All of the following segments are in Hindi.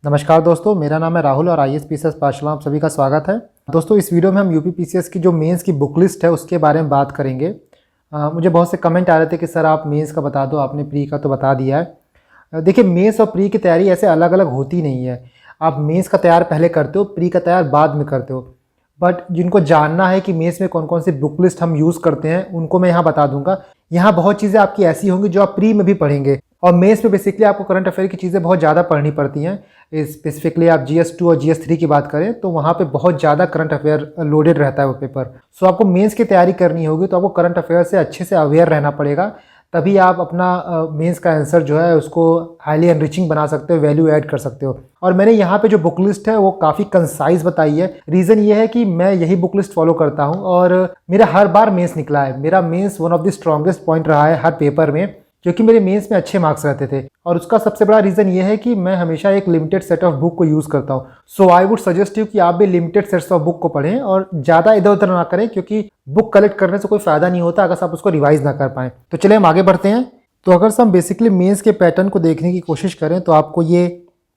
नमस्कार दोस्तों, मेरा नाम है राहुल और आईएएस पीसीएस पाठशाला आप सभी का स्वागत है। दोस्तों, इस वीडियो में हम यूपी पीसीएस की जो मेंस की बुक लिस्ट है उसके बारे में बात करेंगे। मुझे बहुत से कमेंट आ रहे थे कि सर आप मेंस का बता दो, आपने प्री का तो बता दिया है। देखिए, मेंस और प्री की तैयारी ऐसे अलग अलग होती नहीं है। आप मेंस का तैयार पहले करते हो, प्री का तैयार बाद में करते हो। बट जिनको जानना है कि मेंस में कौन कौन सी बुक लिस्ट हम यूज़ करते हैं उनको मैं यहाँ बता दूंगा। यहाँ बहुत चीज़ें आपकी ऐसी होंगी जो आप प्री में भी पढ़ेंगे, और मेंस में बेसिकली आपको करंट अफेयर की चीज़ें बहुत ज़्यादा पढ़नी पड़ती हैं। स्पेसिफिकली आप GS2 और GS3 की बात करें तो वहाँ पे बहुत ज़्यादा करंट अफेयर लोडेड रहता है वो पेपर। सो आपको मेंस की तैयारी करनी होगी तो आपको करंट अफेयर से अच्छे से अवेयर रहना पड़ेगा, तभी आप अपना मेंस का आंसर जो है उसको हाईली एनरिचिंग बना सकते हो, वैल्यू ऐड कर सकते हो। और मैंने यहाँ पे जो बुक लिस्ट है वो काफ़ी कंसाइज बताई है। रीज़न ये है कि मैं यही बुक लिस्ट फॉलो करता हूँ और मेरा हर बार मेंस निकला है। मेरा mains one of the strongest point रहा है हर पेपर में, क्योंकि मेरे मेंस में अच्छे मार्क्स रहते थे। और उसका सबसे बड़ा रीज़न ये है कि मैं हमेशा एक लिमिटेड सेट ऑफ बुक को यूज़ करता हूँ। सो आई वुड सजेस्ट यू कि आप भी लिमिटेड सेट्स ऑफ बुक को पढ़ें और ज़्यादा इधर उधर ना करें, क्योंकि बुक कलेक्ट करने से कोई फ़ायदा नहीं होता अगर आप उसको रिवाइज ना कर पाएँ। तो चलिए हम आगे बढ़ते हैं। तो अगर हम बेसिकली मेंस के पैटर्न को देखने की कोशिश करें तो आपको ये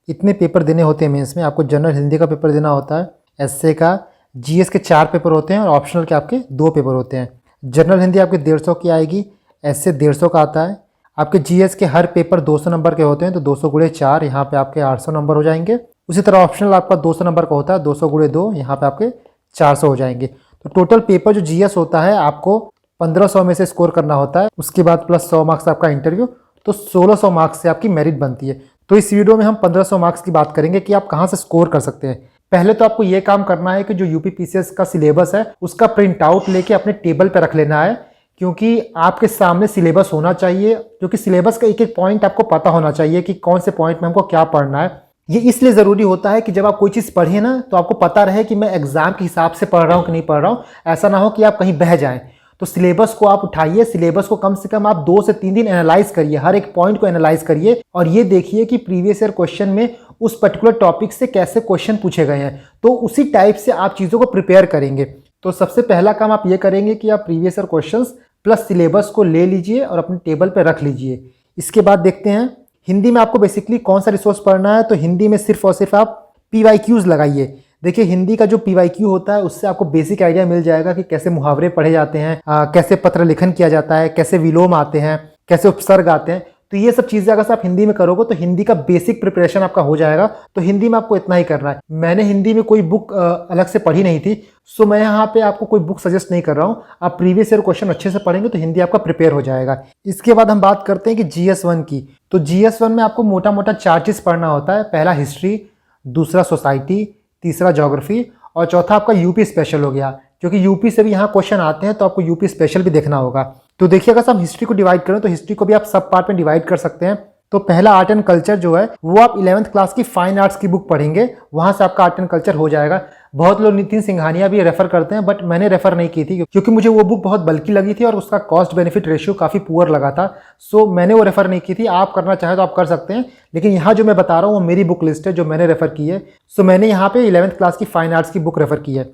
इतने पेपर देने होते हैं मेंस में। आपको जनरल हिंदी का पेपर देना होता है, एसए का, जीएस के 4 पेपर होते हैं और ऑप्शनल के आपके 2 पेपर होते हैं। जनरल हिंदी आपके 150 की आएगी, एसए 150 का आता है। आपके जीएस के हर पेपर 200 नंबर के होते हैं, तो 200 गुणे 4 यहाँ पे आपके 800 नंबर हो जाएंगे। उसी तरह ऑप्शनल आपका 200 नंबर का होता है, 200 गुणे 2 यहाँ पे आपके 400 हो जाएंगे। तो टोटल पेपर जो जीएस होता है आपको 1500 में से स्कोर करना होता है। उसके बाद प्लस 100 मार्क्स आपका इंटरव्यू, तो 1600 मार्क्स से आपकी मेरिट बनती है। तो इस वीडियो में हम 1500 मार्क्स की बात करेंगे कि आप कहाँ से स्कोर कर सकते हैं। पहले तो आपको ये काम करना है कि जो यूपी पीसीएस का सिलेबस है उसका प्रिंट आउट लेके अपने टेबल पर रख लेना है, क्योंकि आपके सामने सिलेबस होना चाहिए, क्योंकि सिलेबस का एक एक पॉइंट आपको पता होना चाहिए कि कौन से पॉइंट में हमको क्या पढ़ना है। ये इसलिए ज़रूरी होता है कि जब आप कोई चीज़ पढ़े ना तो आपको पता रहे कि मैं एग्जाम के हिसाब से पढ़ रहा हूँ कि नहीं पढ़ रहा हूँ। ऐसा ना हो कि आप कहीं बह जाएं। तो सिलेबस को आप उठाइए, सिलेबस को कम से कम आप 2 से 3 दिन एनालाइज करिए, हर एक पॉइंट को एनालाइज करिए और ये देखिए कि प्रीवियस ईयर क्वेश्चन में उस पर्टिकुलर टॉपिक से कैसे क्वेश्चन पूछे गए हैं, तो उसी टाइप से आप चीज़ों को प्रिपेयर करेंगे। तो सबसे पहला काम आप ये करेंगे कि आप previous year questions plus syllabus को ले लीजिए और अपने टेबल पर रख लीजिए। इसके बाद देखते हैं हिंदी में आपको बेसिकली कौन सा रिसोर्स पढ़ना है। तो हिंदी में सिर्फ और सिर्फ आप PYQs लगाइए। देखिए, हिंदी का जो PYQ होता है उससे आपको बेसिक आइडिया मिल जाएगा कि कैसे मुहावरे पढ़े जाते हैं, कैसे पत्र लिखन किया जाता है, कैसे विलोम आते हैं, कैसे उपसर्ग आते हैं। तो ये सब चीज़ें अगर आप हिंदी में करोगे तो हिंदी का बेसिक प्रिपरेशन आपका हो जाएगा। तो हिंदी में आपको इतना ही करना है। मैंने हिंदी में कोई बुक अलग से पढ़ी नहीं थी, सो मैं यहाँ पे आपको कोई बुक सजेस्ट नहीं कर रहा हूँ। आप प्रीवियस ईयर क्वेश्चन अच्छे से पढ़ेंगे तो हिंदी आपका प्रिपेयर हो जाएगा। इसके बाद हम बात करते हैं कि GS1 की। तो GS1 में आपको मोटा मोटा 4 चीज़ पढ़ना होता है। पहला हिस्ट्री, दूसरा सोसाइटी, तीसरा ज्योग्राफी और चौथा आपका यूपी स्पेशल हो गया, क्योंकि यूपी से भी यहाँ क्वेश्चन आते हैं तो आपको यूपी स्पेशल भी देखना होगा। तो देखिए, अगर हम हिस्ट्री को डिवाइड करें तो हिस्ट्री को भी आप सब पार्ट में डिवाइड कर सकते हैं। तो पहला आर्ट एंड कल्चर जो है वो आप 11th क्लास की फाइन आर्ट्स की बुक पढ़ेंगे, वहां से आपका आर्ट एंड कल्चर हो जाएगा। बहुत लोग नितिन सिंघानिया भी रेफर करते हैं, बट मैंने रेफर नहीं की थी क्योंकि मुझे वो बुक बहुत बल्कि लगी थी और उसका कॉस्ट बेनिफिट रेशियो काफ़ी पुअर लगा था। सो मैंने वो रेफर नहीं की थी। आप करना चाहें तो आप कर सकते हैं, लेकिन यहाँ जो मैं बता रहा हूँ वो मेरी बुक लिस्ट है जो मैंने रेफर की है। सो मैंने यहाँ पे 11th क्लास की फाइन आर्ट्स की बुक रेफर की है।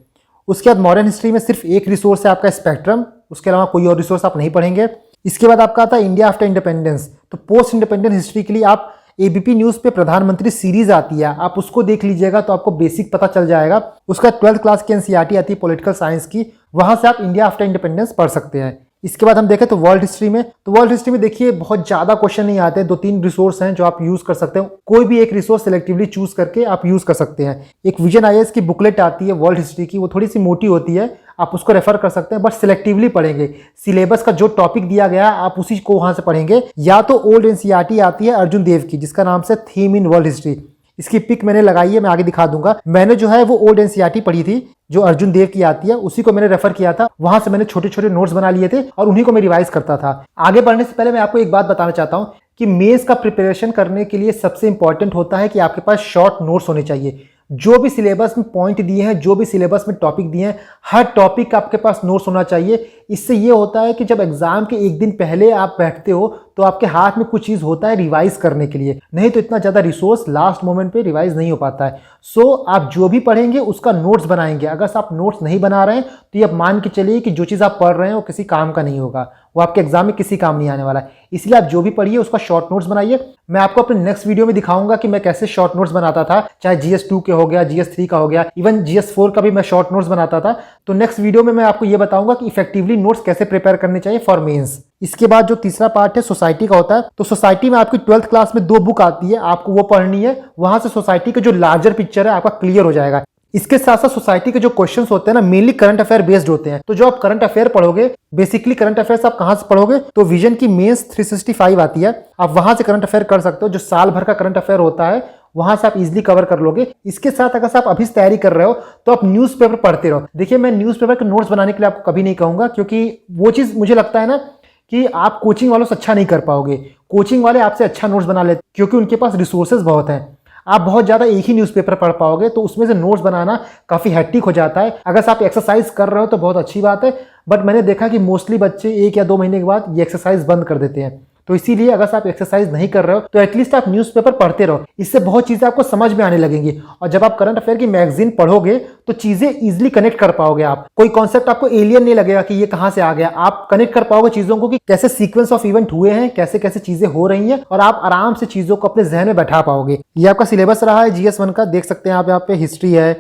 उसके बाद मॉडर्न हिस्ट्री में सिर्फ एक रिसोर्स है आपका स्पेक्ट्रम, उसके अलावा कोई और रिसोर्स आप नहीं पढ़ेंगे। इसके बाद आपका आता है इंडिया आफ्टर इंडिपेंडेंस। तो पोस्ट इंडिपेंडेंस हिस्ट्री के लिए आप ABP न्यूज़ पे प्रधानमंत्री सीरीज आती है, आप उसको देख लीजिएगा तो आपको बेसिक पता चल जाएगा। उसका 12th क्लास की NCERT आती है पॉलिटिकल साइंस की, वहां से आप इंडिया आफ्टर इंडिपेंडेंस पढ़ सकते हैं। इसके बाद हम देखें तो वर्ल्ड हिस्ट्री में, तो वर्ल्ड हिस्ट्री में देखिए बहुत ज़्यादा क्वेश्चन नहीं आते हैं। 2-3 रिसोर्स हैं जो आप यूज़ कर सकते हैं। कोई भी एक रिसोर्स सिलेक्टिवली चूज करके आप यूज़ कर सकते हैं। एक विजन IAS की बुकलेट आती है वर्ल्ड हिस्ट्री की, वो थोड़ी सी मोटी होती है, आप उसको रेफर कर सकते हैं, बट सिलेक्टिवली पढ़ेंगे। सिलेबस का जो टॉपिक दिया गया आप उसी को वहां से पढ़ेंगे। या तो ओल्ड NCERT आती है अर्जुन देव की, जिसका नाम से थीम इन वर्ल्ड हिस्ट्री, इसकी पिक मैंने लगाई है, मैं आगे दिखा दूंगा। मैंने जो है वो ओल्ड NCERT पढ़ी थी जो अर्जुन देव की आती है, उसी को मैंने रेफर किया था। वहां से मैंने छोटे छोटे नोट्स बना लिए थे और उन्हीं को मैं रिवाइज करता था। आगे बढ़ने से पहले मैं आपको एक बात बताना चाहता हूं कि मेंस का प्रिपरेशन करने के लिए सबसे इंपॉर्टेंट होता है कि आपके पास शॉर्ट नोट्स होने चाहिए। जो भी सिलेबस में पॉइंट दिए हैं, जो भी सिलेबस में टॉपिक दिए हैं, हर टॉपिक का आपके पास नोट्स होना चाहिए। इससे ये होता है कि जब एग्जाम के एक दिन पहले आप बैठते हो तो आपके हाथ में कुछ चीज़ होता है रिवाइज करने के लिए, नहीं तो इतना ज़्यादा रिसोर्स लास्ट मोमेंट पे रिवाइज नहीं हो पाता है। सो आप जो भी पढ़ेंगे उसका नोट्स बनाएंगे। अगर आप नोट्स नहीं बना रहे हैं तो ये आप मान के चलिए कि जो चीज़ आप पढ़ रहे हैं वो किसी काम का नहीं होगा, वो आपके एग्जाम में किसी काम नहीं आने वाला है। इसलिए आप जो भी पढ़िए उसका शॉर्ट नोट्स बनाइए। मैं आपको अपने नेक्स्ट वीडियो में दिखाऊंगा कि मैं कैसे शॉर्ट नोट्स बनाता था, चाहे GS2 के हो गया, GS3 का हो गया, इवन GS4 का भी मैं शॉर्ट नोट्स बनाता था। तो नेक्स्ट वीडियो में मैं आपको ये बताऊंगा कि इफेक्टिवली नोट्स कैसे प्रिपेयर करने चाहिए फॉर मेंस। इसके बाद जो तीसरा पार्ट है सोसाइटी का होता है। तो सोसाइटी में आपकी 12th क्लास में 2 बुक आती है, आपको वो पढ़नी है। वहां से सोसाइटी का जो लार्जर पिक्चर है आपका क्लियर हो जाएगा। इसके साथ साथ सोसाइटी के जो क्वेश्चंस होते हैं ना, मेनली करंट अफेयर बेस्ड होते हैं। तो जो आप करंट अफेयर पढ़ोगे, बेसिकली करंट अफेयर्स आप कहां से पढ़ोगे, तो विजन की मेंस 365 आती है, आप वहां से करंट अफेयर कर सकते हो। जो साल भर का करंट अफेयर होता है वहां से आप इजीली कवर कर लोगे। इसके साथ अगर आप अभी से तैयारी कर रहे हो तो आप न्यूज़पेपर पढ़ते रहो। देखिए, मैं न्यूज़पेपर के नोट्स बनाने के लिए आपको कभी नहीं कहूंगा, क्योंकि वो चीज मुझे लगता है ना कि आप कोचिंग वालों से अच्छा नहीं कर पाओगे। कोचिंग वाले आपसे अच्छा नोट्स बना लेते क्योंकि उनके पास रिसोर्सेज बहुत हैं। आप बहुत ज़्यादा एक ही न्यूज़पेपर पढ़ पाओगे तो उसमें से नोट्स बनाना काफ़ी हैक्टिक हो जाता है। अगर आप एक्सरसाइज कर रहे हो तो बहुत अच्छी बात है, बट मैंने देखा कि मोस्टली बच्चे 1 या 2 महीने के बाद ये एक्सरसाइज बंद कर देते हैं। तो इसीलिए अगर आप एक्सरसाइज नहीं कर रहे हो तो एटलीस्ट आप न्यूज़पेपर पढ़ते रहो। इससे बहुत चीज़ें आपको समझ में आने लगेंगी, और जब आप करंट अफेयर की मैगजीन पढ़ोगे तो चीज़ें इजीली कनेक्ट कर पाओगे। आप कोई कॉन्सेप्ट आपको एलियन नहीं लगेगा कि ये कहाँ से आ गया। आप कनेक्ट कर पाओगे चीज़ों को कि कैसे सीक्वेंस ऑफ इवेंट हुए हैं, कैसे कैसे चीज़ें हो रही हैं, और आप आराम से चीज़ों को अपने जहन में बैठा पाओगे। ये आपका सिलेबस रहा है GS1 का, देख सकते हैं आप। यहाँ पे हिस्ट्री है,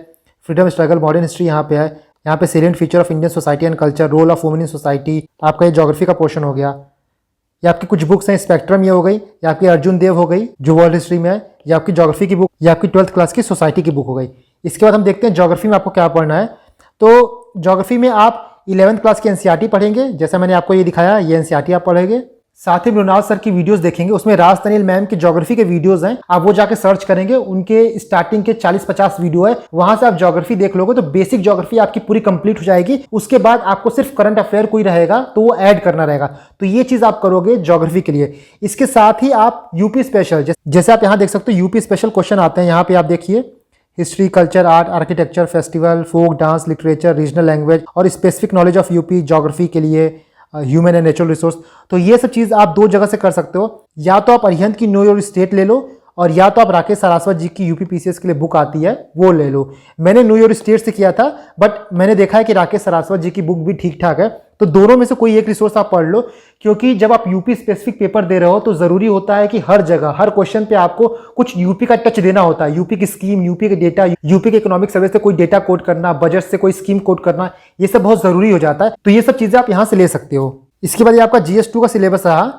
फ्रीडम स्ट्रगल, मॉडर्न हिस्ट्री यहाँ पे है। यहाँ पे salient feature of Indian society and culture, role of women in society, आपका ये ज्योग्राफी का पोर्शन हो गया। ये आपकी कुछ बुक्स हैं, स्पेक्ट्रम ये हो गई, या आपकी अर्जुन देव हो गई जो वर्ल्ड हिस्ट्री में है, या आपकी ज्योग्राफी की बुक, या आपकी 12th क्लास की सोसाइटी की बुक हो गई। इसके बाद हम देखते हैं ज्योग्राफी में आपको क्या पढ़ना है। तो ज्योग्राफी में आप 11th क्लास की NCERT पढ़ेंगे, जैसा मैंने आपको ये दिखाया, ये NCERT आप पढ़ेंगे। साथ ही मृणाल सर की वीडियोस देखेंगे, उसमें राज तनिल मैम की ज्योग्राफी के वीडियोस हैं, आप वो जाके सर्च करेंगे। उनके स्टार्टिंग के 40-50 वीडियो है, वहां से आप ज्योग्राफी देख लोगे तो बेसिक ज्योग्राफी आपकी पूरी कंप्लीट हो जाएगी। उसके बाद आपको सिर्फ करंट अफेयर कोई रहेगा तो वो ऐड करना रहेगा। तो ये चीज आप करोगे ज्योग्राफी के लिए। इसके साथ ही आप यूपी स्पेशल, जैसे आप यहाँ देख सकते हो यूपी स्पेशल क्वेश्चन आते हैं। यहाँ पे आप देखिए history, culture, art, architecture, festival, folk dance, literature, regional language और specific knowledge of UP, geography के लिए ह्यूमन एंड नेचुरल रिसोर्स। तो ये सब चीज़ आप 2 जगह से कर सकते हो। या तो आप अरिहंत की नो योर स्टेट ले लो, और या तो आप राकेश सारास्वत जी की यूपी PCS के लिए बुक आती है वो ले लो। मैंने नो योर स्टेट से किया था, बट मैंने देखा है कि राकेश सारास्वत जी की बुक भी ठीक ठाक है। तो दोनों में से कोई एक रिसोर्स आप पढ़ लो, क्योंकि जब आप यूपी स्पेसिफिक पेपर दे रहे हो तो जरूरी होता है कि हर जगह हर क्वेश्चन पे आपको कुछ यूपी का टच देना होता है। यूपी की स्कीम, यूपी के डेटा, यूपी के इकोनॉमिक सर्वे से कोई डेटा कोट करना, बजट से कोई स्कीम कोट करना, ये सब बहुत जरूरी हो जाता है। तो ये सब चीजें आप यहाँ से ले सकते हो। इसके बाद ये आपका GS2 का सिलेबस रहा।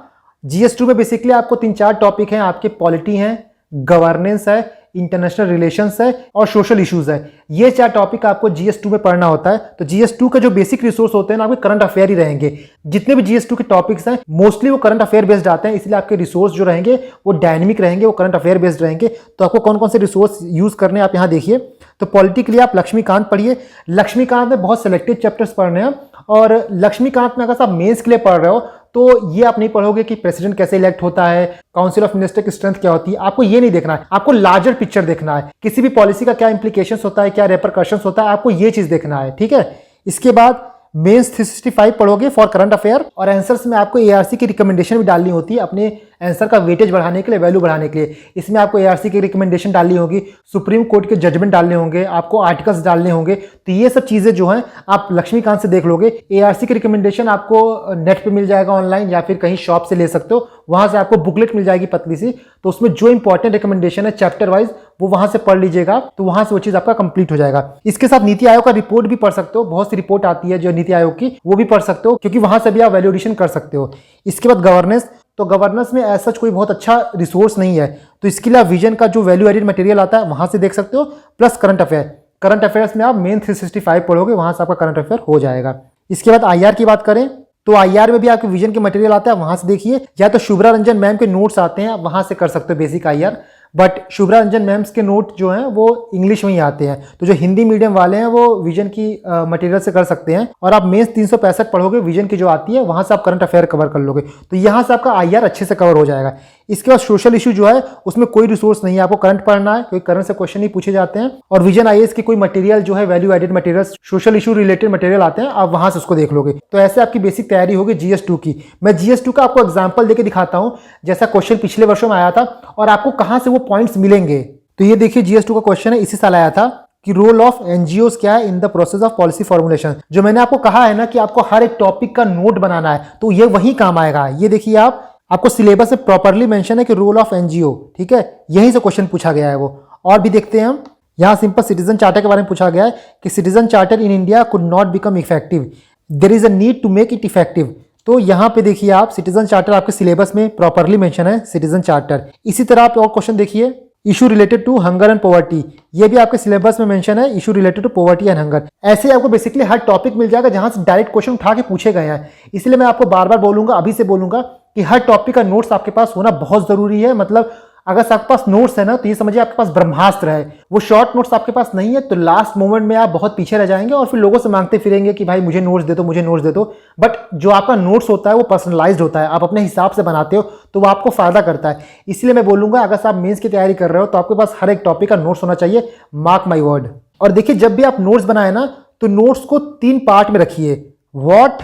GS2 में बेसिकली आपको 3-4 टॉपिक हैं आपके, पॉलिटी हैं, गवर्नेंस है, इंटरनेशनल रिलेशंस है और सोशल इश्यूज है। ये 4 टॉपिक आपको GS2 में पढ़ना होता है। तो GS2 का जो बेसिक रिसोर्स होते हैं ना, आपके करंट अफेयर ही रहेंगे। जितने भी GS2 के टॉपिक्स हैं मोस्टली वो करंट अफेयर बेस्ड आते हैं, इसलिए आपके रिसोर्स जो रहेंगे वो डायनेमिक रहेंगे, वो करंट अफेयर बेस्ड रहेंगे। तो आपको कौन कौन से रिसोर्स यूज करने हैं आप यहाँ देखिए। तो पॉलिटी के लिए आप लक्ष्मीकांत पढ़िए। लक्ष्मीकांत में बहुत सिलेक्टेड चैप्टर्स पढ़ने हैं, और लक्ष्मीकांत में अगर आप मेंस के लिए पढ़ रहे हो तो ये आप नहीं पढ़ोगे कि प्रेसिडेंट कैसे इलेक्ट होता है, काउंसिल ऑफ मिनिस्टर की स्ट्रेंथ क्या होती है। आपको ये नहीं देखना है, आपको लार्जर पिक्चर देखना है। किसी भी पॉलिसी का क्या इंप्लीकेशंस होता है, क्या रेपरकशंस होता है, आपको ये चीज देखना है, ठीक है। इसके बाद मेंस 365 पढ़ोगे फॉर करंट अफेयर, और आंसर्स में आपको ARC की रिकमेंडेशन भी डालनी होती है अपने आंसर का वेटेज बढ़ाने के लिए, वैल्यू बढ़ाने के लिए। इसमें आपको ARC की रिकमेंडेशन डालनी होगी, सुप्रीम कोर्ट के जजमेंट डालने होंगे, आपको आर्टिकल्स डालने होंगे। तो ये सब चीजें जो हैं आप लक्ष्मीकांत से देख लोगे। ARC की रिकमेंडेशन आपको नेट पे मिल जाएगा ऑनलाइन, या फिर कहीं शॉप से ले सकते हो। वहां से आपको बुकलेट मिल जाएगी पतली सी, तो उसमें जो इंपॉर्टेंट रिकमेंडेशन है चैप्टर वाइज वो वहां से पढ़ लीजिएगा, तो वहां से वो चीज आपका कंप्लीट हो जाएगा। इसके साथ नीति आयोग का रिपोर्ट भी पढ़ सकते हो, बहुत सी रिपोर्ट आती है जो नीति आयोग की, वो भी पढ़ सकते हो, क्योंकि वहां से भी आप वैल्यूएडिशन कर सकते हो। इसके बाद गवर्नेंस, तो गवर्नेंस में ऐसा कोई बहुत अच्छा रिसोर्स नहीं है, तो इसके लिए विजन का जो वैल्यू एडेड मटेरियल आता है वहां से देख सकते हो, plus current affair. Current affairs में आप मेन 365 पढ़ोगे, वहां से आपका करंट अफेयर हो जाएगा। इसके बाद IR की बात करें तो IR में भी आपके विजन के मटेरियल आता है, वहां से देखिए। या तो शुभ्रा रंजन मैम के नोट्स आते हैं, वहां से कर सकते हो basic IR, but Shubhra Ranjan ma'am's के नोट जो हैं वो इंग्लिश में ही आते हैं। तो जो हिंदी मीडियम वाले हैं वो विजन की मटेरियल से कर सकते हैं, और आप मेंस 365 पढ़ोगे, विजन की जो आती है वहां से आप करंट अफेयर कवर कर लोगे। तो यहाँ से आपका IR अच्छे से कवर हो जाएगा। इसके बाद सोशल इशू जो है उसमें कोई रिसोर्स नहीं है, आपको करंट पढ़ना है, क्योंकि करंट से क्वेश्चन ही पूछे जाते हैं। और विजन IAS के कोई मटेरियल जो है value added material, social issue related material आते हैं, आप वहां से उसको देख लोगे। तो ऐसे आपकी बेसिक तैयारी होगी GS2 की। मैं GS2 का आपको एग्जाम्पल देके दिखाता हूं, जैसा क्वेश्चन पिछले वर्षों में आया था और आपको कहां से वो पॉइंट्स मिलेंगे। तो ये देखिए GS2 का क्वेश्चन है, इसी साल आया था। कि रोल ऑफ एनजीओज क्या है in the process of policy formulation. जो मैंने आपको कहा है ना कि आपको हर एक टॉपिक का नोट बनाना है, तो ये वही काम आएगा। ये देखिए आपको सिलेबस में प्रॉपरली मेंशन है कि रोल ऑफ एनजीओ, ठीक है, यहीं से क्वेश्चन पूछा गया है वो। और भी देखते हैं हम, यहाँ सिंपल सिटीजन चार्टर के बारे में पूछा गया है कि citizen charter in India could not become effective, there is a need to make it effective. तो यहाँ पे देखिए आप सिटीजन चार्टर आपके सिलेबस में प्रॉपरली मेंशन है, सिटीजन चार्टर। इसी तरह आप और क्वेश्चन देखिए, issue related to hunger and poverty, ये भी आपके सिलेबस में मेंशन है, issue related to poverty and hunger. ऐसे आपको बेसिकली हर टॉपिक मिल जाएगा जहां से डायरेक्ट क्वेश्चन उठा के पूछे गए हैं। इसलिए मैं आपको बार बार बोलूंगा, अभी से बोलूंगा कि हर टॉपिक का नोट्स आपके पास होना बहुत जरूरी है। मतलब अगर आपके पास नोट्स है ना, तो ये समझिए आपके पास ब्रह्मास्त्र है। वो शॉर्ट नोट्स आपके पास नहीं है तो लास्ट मोमेंट में आप बहुत पीछे रह जाएंगे और फिर लोगों से मांगते फिरेंगे कि भाई मुझे नोट्स दे दो, मुझे नोट्स दे दो। बट जो आपका नोट्स होता है वो पर्सनलाइज्ड होता है, आप अपने हिसाब से बनाते हो, तो वो आपको फायदा करता है। इसलिए मैं बोलूंगा अगर आप मेंस की तैयारी कर रहे हो तो आपके पास हर एक टॉपिक का नोट्स होना चाहिए, मार्क माई वर्ड। और देखिए जब भी आप नोट्स बनाए ना, तो नोट्स को 3 पार्ट में रखिए, व्हाट,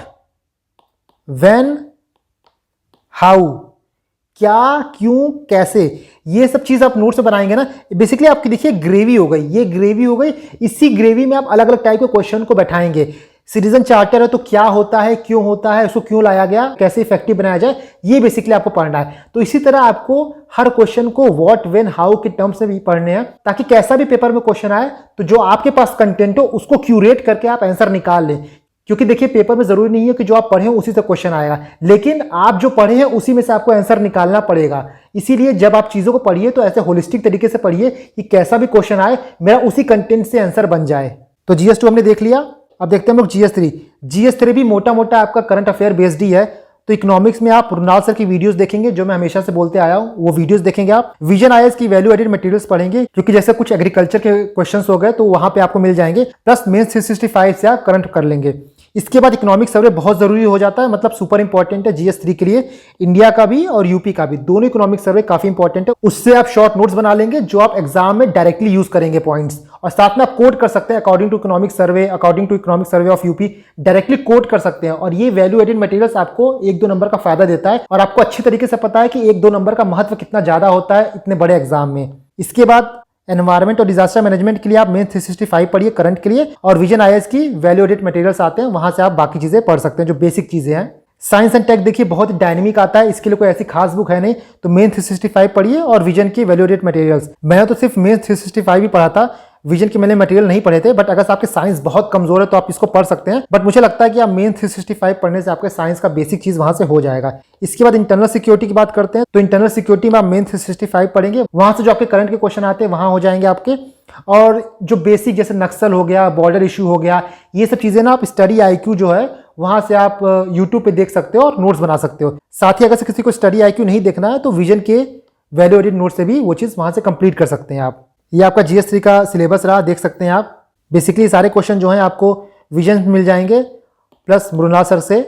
व्हेन, हाउ, क्या, क्यों, कैसे। ये सब चीज आप नोट्स में बनाएंगे ना, बेसिकली आपकी देखिए ग्रेवी हो गई, ये ग्रेवी हो गई। इसी ग्रेवी में आप अलग अलग टाइप के क्वेश्चन को बैठाएंगे। सिटीजन चार्टर है तो क्या होता है, क्यों होता है, उसको क्यों लाया गया, कैसे इफेक्टिव बनाया जाए, ये बेसिकली आपको पढ़ना है। तो इसी तरह आपको हर क्वेश्चन को व्हाट, व्हेन, हाउ के टर्म्स में भी पढ़ने हैं, ताकि कैसा भी पेपर में क्वेश्चन आए तो जो आपके पास कंटेंट हो उसको क्यूरेट करके आप आंसर निकाल लें। क्योंकि देखिए पेपर में जरूरी नहीं है कि जो आप पढ़े उसी से क्वेश्चन आएगा, लेकिन आप जो पढ़े हैं उसी में से आपको आंसर निकालना पड़ेगा। इसीलिए जब आप चीजों को पढ़िए तो ऐसे होलिस्टिक तरीके से पढ़िए कि कैसा भी क्वेश्चन आए मेरा उसी कंटेंट से आंसर बन जाए। तो GS2 हमने देख लिया, अब देखते हैं हम लोग GS3। GS3 भी मोटा मोटा आपका करंट अफेयर बेस्ड ही है। तो इकोनॉमिक्स में आप रुनाल सर की वीडियोस देखेंगे, जो मैं हमेशा से बोलते आया हूं, वो वीडियोस देखेंगे आप। विजन आईएएस की वैल्यू एडेड मटेरियल्स पढ़ेंगे, क्योंकि जैसे कुछ एग्रीकल्चर के क्वेश्चंस हो गए तो वहां पे आपको मिल जाएंगे। प्लस मेंस 365 से आप करंट कर लेंगे। इसके बाद इकोनॉमिक सर्वे बहुत जरूरी हो जाता है, मतलब सुपर इंपॉर्टेंट है GS3 के लिए। इंडिया का भी और यूपी का भी, दोनों इकोनॉमिक सर्वे काफी इंपॉर्टेंट है। उससे आप शॉर्ट नोट्स बना लेंगे जो आप एग्जाम में डायरेक्टली यूज करेंगे पॉइंट्स, और साथ में आप कोट कर सकते हैं according to economic survey, according to economic survey of UP, directly quote कर सकते हैं। और ये वैल्यू एडेड मटेरियल्स आपको 1-2 नंबर का फायदा देता है, और आपको अच्छी तरीके से पता है कि 1-2 नंबर का महत्व कितना ज्यादा होता है इतने बड़े एग्जाम में। इसके बाद एनवायरमेंट और डिजास्टर मैनेजमेंट के लिए आप मेंस 365 पढ़िए करंट के लिए, और विजन आईएएस की वैल्यू एडेड मटेरियल्स आते हैं, वहां से आप बाकी चीजें पढ़ सकते हैं जो बेसिक चीजें हैं। साइंस एंड टेक देखिए बहुत डायनेमिक आता है, इसके लिए कोई ऐसी खास बुक है नहीं, तो मेंस 365 पढ़िए और विजन की वैल्यू एडेड मटेरियल्स। मैंने तो सिर्फ मेंस 365 ही पढ़ा था, विजन के मैंने मटेरियल नहीं पढ़े थे। बट अगर आपके साइंस बहुत कमजोर है तो आप इसको पढ़ सकते हैं, बट मुझे लगता है कि आप मेन 365 पढ़ने से आपके साइंस का बेसिक चीज वहां से हो जाएगा। इसके बाद इंटरनल सिक्योरिटी की बात करते हैं, तो इंटरनल सिक्योरिटी में आप मेन 365 पढ़ेंगे, वहां से जो आपके करंट के क्वेश्चन आते हैं वहां हो जाएंगे आपके। और जो बेसिक जैसे नक्सल हो गया, बॉर्डर इशू हो गया, ये सब चीजें ना आप स्टडी IQ जो है वहां से आप यूट्यूब पे देख सकते हो और नोट्स बना सकते हो। साथ ही अगर किसी को स्टडी IQ नहीं देखना है तो विजन के वैल्यू एडेड नोट से भी वो चीज वहां से कंप्लीट कर सकते हैं आप। ये आपका GS3 का सिलेबस रहा, देख सकते हैं आप। बेसिकली सारे क्वेश्चन जो हैं आपको विजन मिल जाएंगे, प्लस मृणाल सर से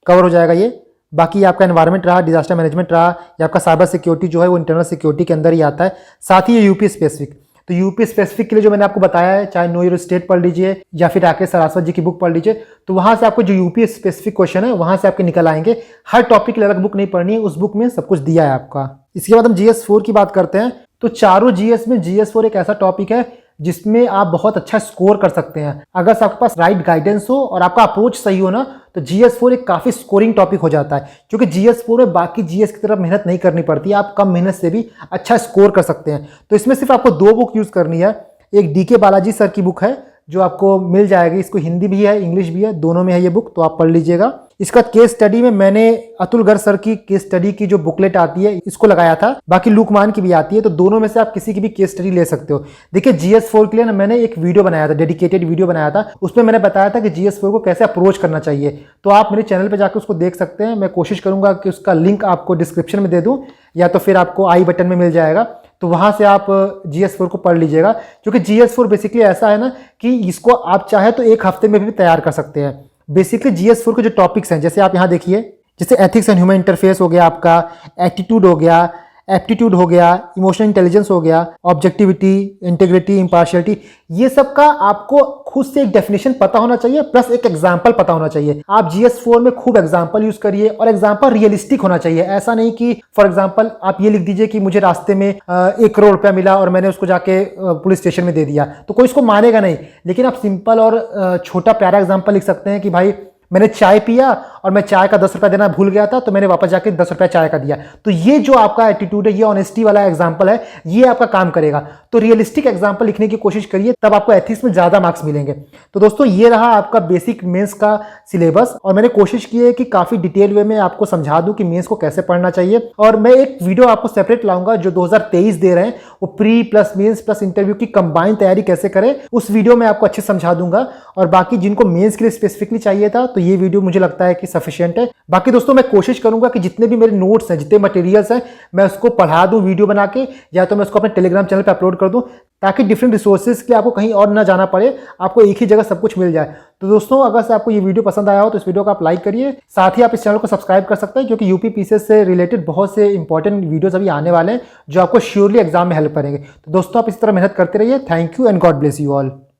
कवर हो जाएगा ये। बाकी आपका एनवायरनमेंट रहा, डिजास्टर मैनेजमेंट रहा, या आपका साइबर सिक्योरिटी जो है वो इंटरनल सिक्योरिटी के अंदर ही आता है। साथ ही ये यूपी स्पेसिफिक, तो यूपी स्पेसिफिक के लिए जो मैंने आपको बताया है, चाहे नो योर स्टेट पढ़ लीजिए या फिर राकेश सरास्वत जी की बुक पढ़ लीजिए, तो वहां से आपको जो यूपी स्पेसिफिक क्वेश्चन है वहां से आपके निकल आएंगे। हर टॉपिक की अलग बुक नहीं पढ़नी है, उस बुक में सब कुछ दिया है आपका। इसके बाद हम GS4 की बात करते हैं, तो चारों GS में GS4 एक ऐसा टॉपिक है जिसमें आप बहुत अच्छा स्कोर कर सकते हैं। अगर आपके पास राइट गाइडेंस हो और आपका अप्रोच सही हो ना, तो GS4 एक काफी स्कोरिंग टॉपिक हो जाता है, क्योंकि GS4 में बाकी GS की तरफ मेहनत नहीं करनी पड़ती, आप कम मेहनत से भी अच्छा स्कोर कर सकते हैं। तो इसमें सिर्फ आपको 2 बुक यूज करनी है। एक DK बालाजी सर की बुक है जो आपको मिल जाएगी, इसको हिंदी भी है इंग्लिश भी है, दोनों में है ये बुक, तो आप पढ़ लीजिएगा। इसका केस स्टडी में मैंने अतुल गर्ग सर की केस स्टडी की जो बुकलेट आती है इसको लगाया था, बाकी लुकमान की भी आती है, तो दोनों में से आप किसी की भी केस स्टडी ले सकते हो। देखिए GS4 के लिए ना मैंने एक वीडियो बनाया था, डेडिकेटेड वीडियो बनाया था, उसमें मैंने बताया था कि GS4 को कैसे अप्रोच करना चाहिए, तो आप मेरे चैनल पर जाकर उसको देख सकते हैं। मैं कोशिश करूंगा कि उसका लिंक आपको डिस्क्रिप्शन में दे दूं, या तो फिर आपको आई बटन में मिल जाएगा, तो वहां से आप GS4 को पढ़ लीजिएगा। क्योंकि GS4 बेसिकली ऐसा है ना कि इसको आप चाहे तो 1 हफ्ते में भी तैयार कर सकते हैं। बेसिकली GS4 के जो टॉपिक्स हैं, जैसे आप यहाँ देखिए, जैसे एथिक्स एंड ह्यूमन इंटरफेस हो गया, आपका एटीट्यूड हो गया, एप्टीट्यूड हो गया, इमोशनल इंटेलिजेंस हो गया, ऑब्जेक्टिविटी, इंटीग्रिटी, इम्पार्शियलिटी, ये सब का आपको खुद से एक डेफिनेशन पता होना चाहिए प्लस एक एग्जाम्पल पता होना चाहिए। आप GS4 में खूब एग्जाम्पल यूज करिए और एग्जाम्पल रियलिस्टिक होना चाहिए। ऐसा नहीं कि फॉर एग्जाम्पल आप ये लिख दीजिए कि मुझे रास्ते में 1 करोड़ रुपया मिला और मैंने उसको जाके पुलिस स्टेशन में दे दिया, तो कोई इसको मानेगा नहीं। लेकिन आप सिंपल और छोटा प्यारा एग्जाम्पल लिख सकते हैं कि भाई मैंने चाय पिया और मैं चाय का 10 रुपया देना भूल गया था, तो मैंने वापस जाके 10 रुपया चाय का दिया। तो ये जो आपका एटीट्यूड है, ये ऑनेस्टी वाला एग्जाम्पल है, ये आपका काम करेगा। तो रियलिस्टिक एग्जाम्पल लिखने की कोशिश करिए, तब आपको एथिक्स में ज्यादा मार्क्स मिलेंगे। तो दोस्तों ये रहा आपका बेसिक मेंस का सिलेबस, और मैंने कोशिश की है कि काफी डिटेल वे में आपको समझा दूं कि मेंस को कैसे पढ़ना चाहिए। और मैं एक वीडियो आपको सेपरेट लाऊंगा जो 2023 दे रहे हैं, वो pre plus mains plus interview की कंबाइंड तैयारी कैसे करें, उस वीडियो में आपको अच्छे समझा दूंगा। और बाकी जिनको मेंस के लिए स्पेसिफिकली चाहिए था, तो ये वीडियो मुझे लगता है कि सफिशिएंट है। बाकी दोस्तों मैं कोशिश करूंगा कि जितने भी मेरे नोट्स हैं, जितने मटेरियल्स हैं, मैं उसको पढ़ा दूं वीडियो बना के, या तो मैं उसको अपने टेलीग्राम चैनल पे अपलोड कर दूं, ताकि डिफरेंट रिसोर्सेज के लिए आपको कहीं और ना जाना पड़े, आपको एक ही जगह सब कुछ मिल जाए। तो दोस्तों अगर से आपको ये वीडियो पसंद आया हो तो इस वीडियो को आप लाइक करिए, साथ ही आप इस चैनल को सब्सक्राइब कर सकते हैं, क्योंकि यूपी पीसीएस से रिलेटेड बहुत से इंपॉर्टेंट वीडियोस अभी आने वाले हैं जो आपको श्योरली एग्जाम में हेल्प करेंगे। तो दोस्तों आप इस तरह मेहनत करते रहिए। Thank you and God bless you all.